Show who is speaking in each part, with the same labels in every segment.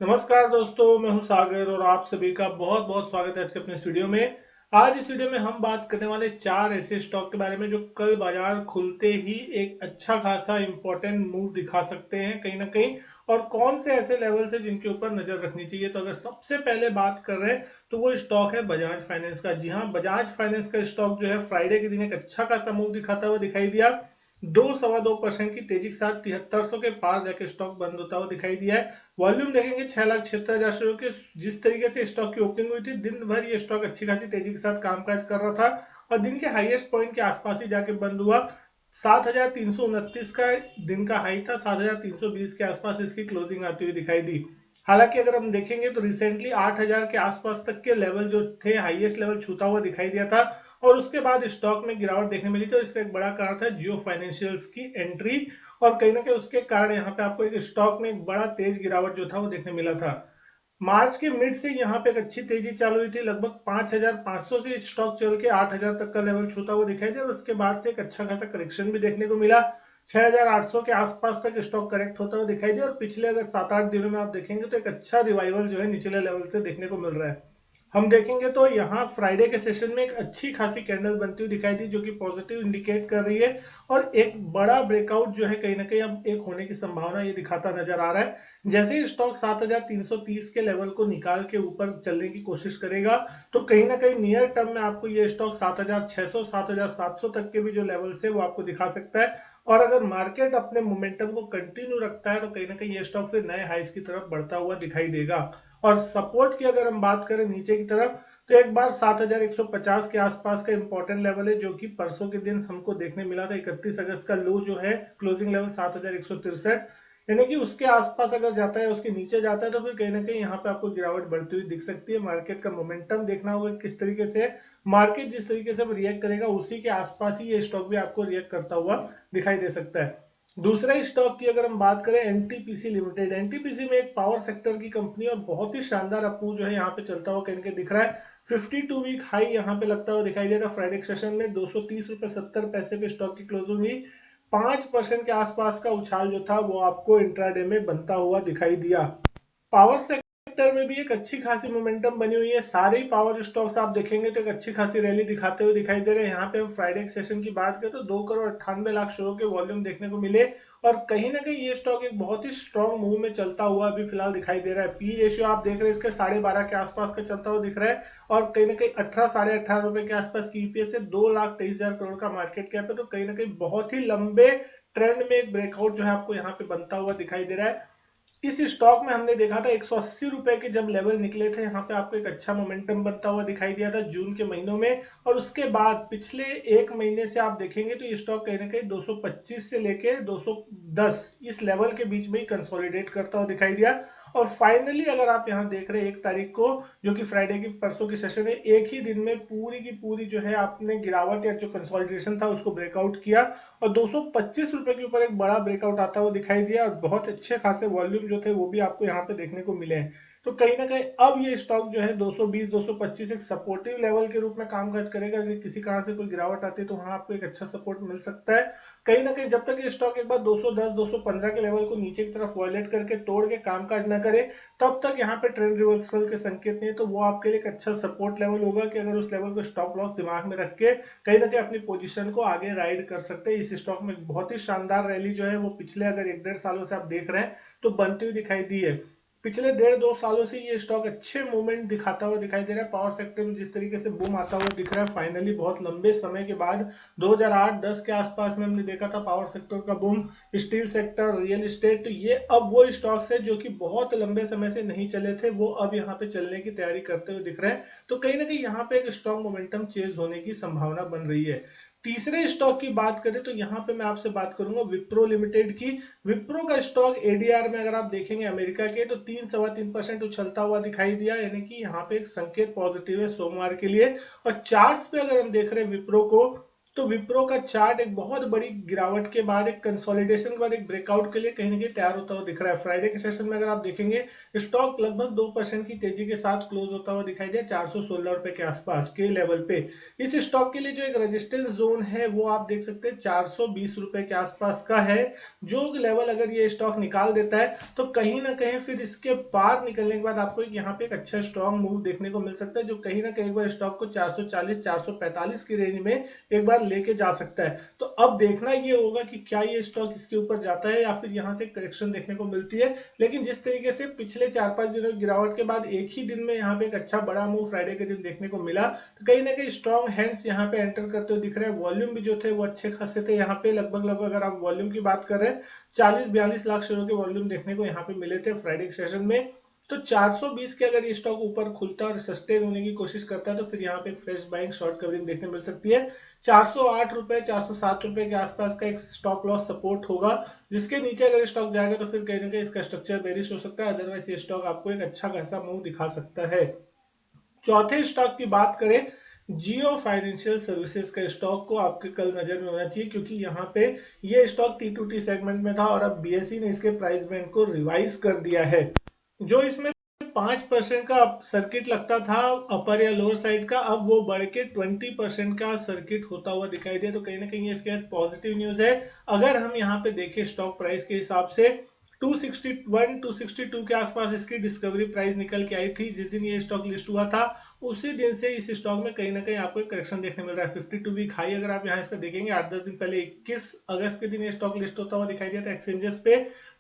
Speaker 1: नमस्कार दोस्तों, मैं हूं सागर और आप सभी का बहुत बहुत स्वागत है आज के अपने इस वीडियो में। आज इस वीडियो में हम बात करने वाले चार ऐसे स्टॉक के बारे में जो कल बाजार खुलते ही एक अच्छा खासा इंपॉर्टेंट मूव दिखा सकते हैं कहीं ना कहीं, और कौन से ऐसे लेवल है जिनके ऊपर नजर रखनी चाहिए। तो अगर सबसे पहले बात कर रहे हैं तो वो स्टॉक है बजाज फाइनेंस का। जी हाँ, बजाज फाइनेंस का स्टॉक जो है फ्राइडे के दिन एक अच्छा खासा मूव दिखाता हुआ दिखाई दिया। 2.25% की तेजी के साथ 7300 के पार जाके स्टॉक बंद होता हुआ दिखाई दिया है। वॉल्यूम देखेंगे 6,76,000 शेयरों के। जिस तरीके से स्टॉक की ओपनिंग हुई थी, दिन भर ये स्टॉक अच्छी खासी तेजी के साथ कामकाज कर रहा था और दिन के हाईएस्ट पॉइंट के आसपास ही जाके बंद हुआ। 7,329 का दिन का हाई था, 7,320 के आसपास इसकी क्लोजिंग आती हुई दिखाई दी। हालांकि अगर हम देखेंगे तो रिसेंटली 8,000 के आसपास तक के लेवल जो थे, हाईएस्ट लेवल छूता हुआ दिखाई दिया था और उसके बाद स्टॉक में गिरावट देखने मिली थी। और इसका एक बड़ा कारण था जियो फाइनेंशियल्स की एंट्री, और कहीं ना कहीं उसके कारण यहाँ पे आपको एक स्टॉक में एक बड़ा तेज गिरावट जो था वो देखने मिला था। मार्च के मिड से यहाँ पे एक अच्छी तेजी चालू हुई थी, लगभग 5,500 से स्टॉक चल के 8,000 तक का लेवल छूता हुआ दिखाई दिया और उसके बाद से एक अच्छा खासा करेक्शन भी देखने को मिला। 6,800 के आसपास तक स्टॉक करेक्ट होता हुआ दिखाई दिया और पिछले अगर 7-8 दिनों में आप देखेंगे तो एक अच्छा रिवाइवल जो है निचले लेवल से देखने को मिल रहा है। हम देखेंगे तो यहाँ फ्राइडे के सेशन में एक अच्छी खासी कैंडल बनती हुई दिखाई दी जो कि पॉजिटिव इंडिकेट कर रही है, और एक बड़ा ब्रेकआउट जो है कहीं ना कहीं अब एक होने की संभावना ये दिखाता नजर आ रहा है। जैसे ही स्टॉक 7,330 के लेवल को निकाल के ऊपर चलने की कोशिश करेगा तो कहीं ना कहीं नियर टर्म में आपको ये स्टॉक 7,600 7,700 तक के भी जो लेवल है वो आपको दिखा सकता है। और अगर मार्केट अपने मोमेंटम को कंटिन्यू रखता है तो कहीं ना कहीं ये स्टॉक फिर नए हाइस की तरफ बढ़ता हुआ दिखाई देगा। और सपोर्ट की अगर हम बात करें नीचे की तरफ, तो एक बार 7,150 के आसपास का इंपॉर्टेंट लेवल है जो कि परसों के दिन हमको देखने मिला था। 31 अगस्त का लो जो है क्लोजिंग लेवल 7,163, यानी कि उसके आसपास अगर जाता है, उसके नीचे जाता है तो फिर कहीं ना कहीं यहाँ पे आपको गिरावट बढ़ती हुई दिख सकती है। मार्केट का मोमेंटम देखना होगा किस तरीके से, मार्केट जिस तरीके से रिएक्ट करेगा उसी के आसपास ही ये स्टॉक भी आपको रिएक्ट करता हुआ दिखाई दे सकता है। दूसरा स्टॉक की अगर हम बात करें, एनटीपीसी लिमिटेड। एनटीपीसी में एक पावर सेक्टर की कंपनी और बहुत ही शानदार अप जो है यहाँ पे चलता हुआ कहीं दिख रहा है। 52 वीक हाई यहाँ पे लगता हुआ दिखाई दिया था फ्राइडे सेशन में। 230.70 रुपए पे स्टॉक की क्लोजिंग हुई। 5% के आसपास का उछाल जो था वो आपको इंट्राडे में बनता हुआ दिखाई दिया। पावर सेक्टर में भी एक अच्छी खासी मोमेंटम बनी हुई है। सारे ही पावर स्टॉक्स आप देखेंगे तो एक अच्छी खासी रैली दिखाते हुए दिखाई दे रहे हैं। यहाँ पे हम फ्राइडे सेशन की बात करें तो 2,98 करोड़ शेयरों के वॉल्यूम देखने को मिले और कहीं ना कहीं ये स्टॉक एक बहुत ही स्ट्रॉन्ग मूव में चलता हुआ अभी फिलहाल दिखाई दे रहा है। पी रेशियो आप देख रहे हैं इसके 12.5 के आसपास का चलता हुआ दिख रहा है और कहीं ना कहीं 18 साढ़े 18 रुपए के आसपास की ईपीएस है। 2,23,000 करोड़ का मार्केट कैप है, तो कहीं ना कहीं बहुत ही लंबे ट्रेंड में एक ब्रेकआउट जो है आपको यहाँ पे बनता हुआ दिखाई दे रहा है। इस स्टॉक में हमने देखा था 180 रुपए के जब लेवल निकले थे, यहाँ पे आपको एक अच्छा मोमेंटम बनता हुआ दिखाई दिया था जून के महीनों में। और उसके बाद पिछले एक महीने से आप देखेंगे तो ये स्टॉक कहीं ना कहीं 225 से लेके 210 इस लेवल के बीच में ही कंसोलिडेट करता हुआ दिखाई दिया। और फाइनली अगर आप यहाँ देख रहे हैं 1 तारीख को, जो कि फ्राइडे की परसों की सेशन है, एक ही दिन में पूरी की पूरी जो है आपने गिरावट या जो कंसोलिडेशन था उसको ब्रेकआउट किया और 225 रुपए के ऊपर एक बड़ा ब्रेकआउट आता हुआ दिखाई दिया और बहुत अच्छे खासे वॉल्यूम जो थे वो भी आपको यहाँ पे देखने को मिले हैं। तो कहीं ना कहीं अब ये स्टॉक जो है 220 225 एक सपोर्टिव लेवल के रूप में कामकाज करेगा। अगर किसी कारण से कोई गिरावट आती है तो वहां आपको एक अच्छा सपोर्ट मिल सकता है। कहीं ना कहीं जब तक ये स्टॉक एक बार 210 215 के लेवल को नीचे की तरफ वॉयलेट करके तोड़ के कामकाज न करे, तब तक यहाँ पे ट्रेंड रिवर्सल के संकेत नहीं है। तो वो आपके लिए एक अच्छा सपोर्ट लेवल होगा कि अगर उस लेवल को स्टॉप लॉस दिमाग में रख के कहीं ना कहीं अपनी पोजीशन को आगे राइड कर सकते हैं। इस स्टॉक में बहुत ही शानदार रैली जो है वो पिछले अगर 1-1.5 सालों से आप देख रहे हैं तो बनती हुई दिखाई दी है। पिछले 1.5-2 सालों से ये स्टॉक अच्छे मूवमेंट दिखाता हुआ दिखाई दे रहा है। पावर सेक्टर में जिस तरीके से बूम आता हुआ दिख रहा है फाइनली बहुत लंबे समय के बाद, 2008-10 के आसपास में हमने देखा था पावर सेक्टर का boom. Steel sector, real estate, तो ये अब वो स्टॉक्स है जो कि बहुत लंबे समय से नहीं चले थे, वो अब यहाँ पे चलने की तैयारी करते हुए दिख रहे हैं। तो कहीं ना कहीं यहाँ पे एक स्ट्रॉन्ग मोमेंटम चेंज होने की संभावना बन रही है। तीसरे स्टॉक की बात करें तो यहाँ पे मैं आपसे बात करूंगा विप्रो लिमिटेड की। विप्रो का स्टॉक एडीआर में अगर आप देखेंगे अमेरिका के, तो 3-3.25% उछलता हुआ दिखाई दिया, यानी कि यहाँ पे एक संकेत पॉजिटिव है सोमवार के लिए। और चार्ट्स पे अगर हम देख रहे हैं विप्रो को, तो विप्रो का चार्ट एक बहुत बड़ी गिरावट के बाद, एक कंसोलिडेशन के बाद, एक ब्रेकआउट के लिए कहीं ना कहीं तैयार होता हुआ दिख रहा है। फ्राइडे के सेशन में अगर आप देखेंगे, स्टॉक लगभग 2% की तेजी के साथ क्लोज होता हुआ दिखाई दिया 416 रुपए के आसपास के लेवल पे। इस स्टॉक के लिए जो एक रेजिस्टेंस जोन है वो आप देख सकते हैं 420 रुपए के आसपास का है। जो लेवल अगर ये स्टॉक निकाल देता है तो कहीं ना कहीं फिर इसके पार निकलने के बाद आपको यहाँ पे एक अच्छा स्ट्रॉन्ग मूव देखने को मिल सकता है, जो कहीं ना कहीं एक बार स्टॉक को 440 445 की रेंज में एक बार लेके जा सकता है। तो अब देखना ये होगा कि क्या ये स्टॉक इसके ऊपर जाता है या फिर यहाँ से करेक्शन देखने को मिलती है। लेकिन जिस तरीके से पिछले 4-5 दिनों की गिरावट के बाद एक ही दिन में यहाँ पे एक अच्छा बड़ा मूव फ्राइडे के दिन देखने को मिला, तो कहीं ना कहीं स्ट्रॉन्ग हैंड्स यहाँ पे एंटर करते हुए दिख रहे हैं। वॉल्यूम भी जो थे वो अच्छे खासे थे यहाँ पे, लगभग अगर आप वॉल्यूम की बात कर रहे हैं 40-42 लाख शेयरों के वॉल्यूम देखने को यहाँ पे मिले थे फ्राइडे के सेशन में। तो 420 के अगर ये स्टॉक ऊपर खुलता है और सस्टेन होने की कोशिश करता है तो फिर यहाँ पे एक फ्रेश बाइंग शॉर्ट कवरिंग देखने मिल सकती है। 408 रुपए 407 रुपए के आसपास का एक स्टॉप लॉस सपोर्ट होगा, जिसके नीचे अगर स्टॉक जाएगा तो फिर कहीं ना कहीं इसका स्ट्रक्चर बेरिश हो सकता है। अदरवाइज ये स्टॉक आपको एक अच्छा खासा मूव दिखा सकता है। चौथे स्टॉक की बात करें, जियो फाइनेंशियल सर्विसेज का स्टॉक को आपके कल नजर में होना चाहिए, क्योंकि यहाँ पे ये स्टॉक T2T सेगमेंट में था और अब BSE ने इसके प्राइस बैंड को रिवाइज कर दिया है। जो इसमें 5% का सर्किट लगता था अपर या लोअर साइड का, अब वो बढ़ के 20% का सर्किट होता हुआ दिखाई दिया। तो कहीं ना कहीं इसके पॉजिटिव न्यूज है। अगर हम यहाँ पे देखें स्टॉक प्राइस के हिसाब से 261 262 के आसपास इसकी डिस्कवरी प्राइस निकल के आई थी जिस दिन ये स्टॉक लिस्ट हुआ था। उसी दिन से इस स्टॉक में कहीं ना कहीं आपको एक करेक्शन देखने मिल रहा है। 52 वीक हाई अगर आप यहाँ इसका देखेंगे 8-10 दिन पहले 21 अगस्त के दिन ये स्टॉक लिस्ट होता हुआ दिखाई दिया था एक्सचेंजेस पे।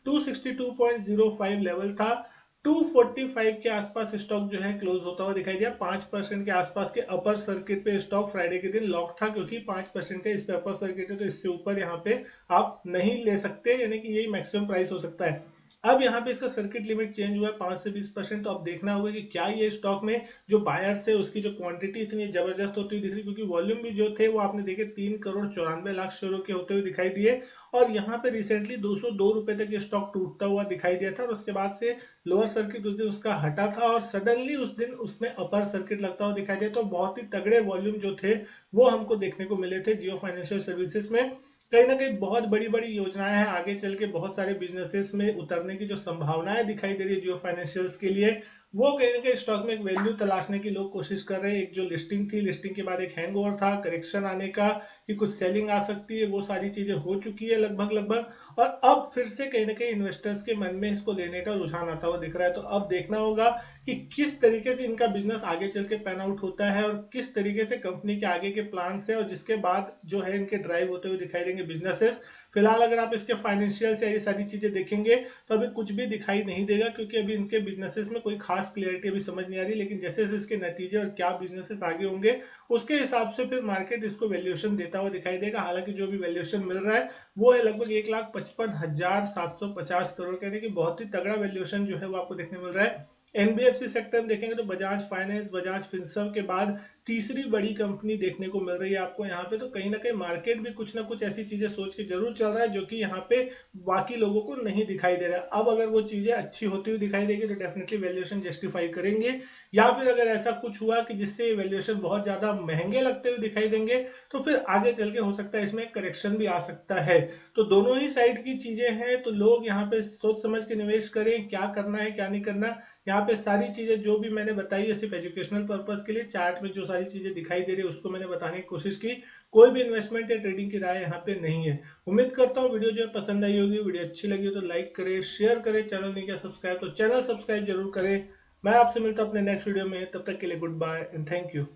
Speaker 1: 262.05 लेवल था। 245 के आसपास स्टॉक जो है क्लोज होता हुआ दिखाई दिया। 5% के आसपास के अपर सर्किट पे स्टॉक फ्राइडे के दिन लॉक था, क्योंकि 5% का इस पे अपर सर्किट है तो इससे ऊपर यहाँ पे आप नहीं ले सकते, यानी कि यही मैक्सिमम प्राइस हो सकता है। अब यहाँ पे इसका सर्किट लिमिट चेंज हुआ है 5 से 20%। तो अब देखना होगा कि क्या ये स्टॉक में जो बायर्स है उसकी जो क्वांटिटी इतनी जबरदस्त होती हुई दिख रही, क्योंकि वॉल्यूम भी जो थे वो आपने देखे 3 करोड़ 94 लाख शेयरों के होते हुए दिखाई दिए। और यहाँ पे रिसेंटली 202 रुपए तक ये स्टॉक टूटता हुआ दिखाई दिया था और उसके बाद से लोअर सर्किट उस दिन उसका हटा था और सडनली उस दिन उसमें अपर सर्किट लगता हुआ दिखाई दिया। तो बहुत ही तगड़े वॉल्यूम जो थे वो हमको देखने को मिले थे जियो फाइनेंशियल सर्विसेज में। कहीं ना कहीं बहुत बड़ी बड़ी योजनाएं हैं आगे चल के, बहुत सारे बिजनेसेस में उतरने की जो संभावनाएं दिखाई दे रही है जियो फाइनेंशियल्स के लिए, वो कहीं ना कहीं स्टॉक में एक वैल्यू तलाशने की लोग कोशिश कर रहे हैं। एक जो लिस्टिंग थी, लिस्टिंग के बाद एक हैंगओवर था करेक्शन आने का कि कुछ सेलिंग आ सकती है, वो सारी चीजें हो चुकी है लगभग। और अब फिर से कहीं ना कहीं इन्वेस्टर्स के मन में इसको लेने का रुझान आता हुआ दिख रहा है। तो अब देखना होगा कि किस तरीके से इनका बिजनेस आगे चल के पैन आउट होता है और किस तरीके से कंपनी के आगे के प्लान्स है और जिसके बाद जो है इनके ड्राइव होते हुए दिखाई देंगे बिजनेसेस। फिलहाल अगर आप इसके फाइनेंशियल से ये सारी चीजें देखेंगे तो अभी कुछ भी दिखाई नहीं देगा, क्योंकि अभी इनके बिजनेसेस में कोई खास क्लियरिटी अभी समझ नहीं आ रही। लेकिन जैसे जैसे इसके नतीजे और क्या बिजनेसेस आगे होंगे उसके हिसाब से फिर मार्केट इसको वैल्यूएशन देता हुआ दिखाई देगा। हालांकि जो भी वैल्यूएशन मिल रहा है वो है लगभग 1,55,750 करोड़, कहने की बहुत ही तगड़ा वैल्यूएशन जो है वो आपको देखने मिल रहा है। एनबीएफसी सेक्टर में देखेंगे तो बजाज फाइनेंस, बजाज फिनसर्व के बाद तीसरी बड़ी कंपनी देखने को मिल रही है आपको यहाँ पे। तो कहीं ना कहीं मार्केट भी कुछ ना कुछ ऐसी चीजें सोच के जरूर चल रहा है जो कि यहाँ पे बाकी लोगों को नहीं दिखाई दे रहा है। अब अगर वो चीजें अच्छी होती हुई दिखाई देगी तो डेफिनेटली वैल्यूएशन जस्टिफाई करेंगे, या फिर अगर ऐसा कुछ हुआ कि जिससे वैल्यूएशन बहुत ज्यादा महंगे लगते हुए दिखाई देंगे तो फिर आगे चल के हो सकता है इसमें करेक्शन भी आ सकता है। तो दोनों ही साइड की चीजें हैं, तो लोग यहाँ पे सोच समझ के निवेश करें, क्या करना है क्या नहीं करना। यहाँ पे सारी चीजें जो भी मैंने बताई है सिर्फ एजुकेशनल पर्पस के लिए, चार्ट में जो सारी चीजें दिखाई दे रही है उसको मैंने बताने की कोशिश की। कोई भी इन्वेस्टमेंट या ट्रेडिंग की राय यहाँ पे नहीं है। उम्मीद करता हूँ वीडियो जो है पसंद आई होगी। वीडियो अच्छी लगी हो तो लाइक करें, शेयर करें, चैनल नहीं किया सब्सक्राइब तो चैनल सब्सक्राइब जरूर करें। मैं आपसे मिलता हूँ अपने नेक्स्ट वीडियो में, तब तक के लिए goodbye and thank you.